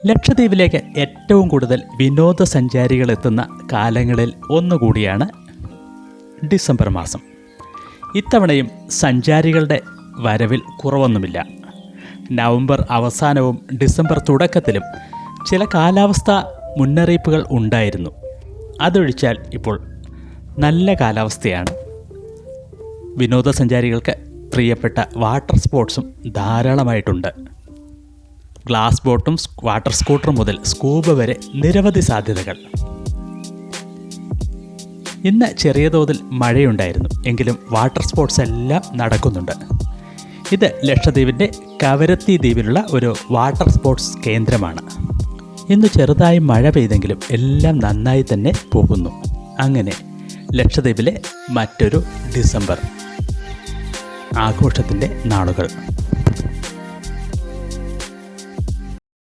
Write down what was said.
ലക്ഷദ്വീപിലേക്ക് ഏറ്റവും കൂടുതൽ വിനോദസഞ്ചാരികൾ എത്തുന്ന കാലങ്ങളിൽ ഒന്നുകൂടിയാണ് ഡിസംബർ മാസം. ഇത്തവണയും സഞ്ചാരികളുടെ വരവിൽ കുറവൊന്നുമില്ല. നവംബർ അവസാനവും ഡിസംബർ തുടക്കത്തിലും ചില കാലാവസ്ഥാ മുന്നറിയിപ്പുകൾ ഉണ്ടായിരുന്നു. അതൊഴിച്ചാൽ ഇപ്പോൾ നല്ല കാലാവസ്ഥയാണ്. വിനോദസഞ്ചാരികൾക്ക് പ്രിയപ്പെട്ട വാട്ടർ സ്പോർട്സും ധാരാളമായിട്ടുണ്ട്. ഗ്ലാസ് ബോട്ടും വാട്ടർ സ്കൂട്ടറും മുതൽ സ്കൂബ വരെ നിരവധി സാധ്യതകൾ. ഇന്ന് ചെറിയ തോതിൽ മഴയുണ്ടായിരുന്നു, എങ്കിലും വാട്ടർ സ്പോർട്സ് എല്ലാം നടക്കുന്നുണ്ട്. ഇത് ലക്ഷദ്വീപിൻ്റെ കവരത്തി ദ്വീപിലുള്ള ഒരു വാട്ടർ സ്പോർട്സ് കേന്ദ്രമാണ്. ഇന്ന് ചെറുതായി മഴ പെയ്തെങ്കിലും എല്ലാം നന്നായി തന്നെ പോകുന്നു. അങ്ങനെ ലക്ഷദ്വീപിലെ മറ്റൊരു ഡിസംബർ ആഘോഷത്തിൻ്റെ നാളുകൾ.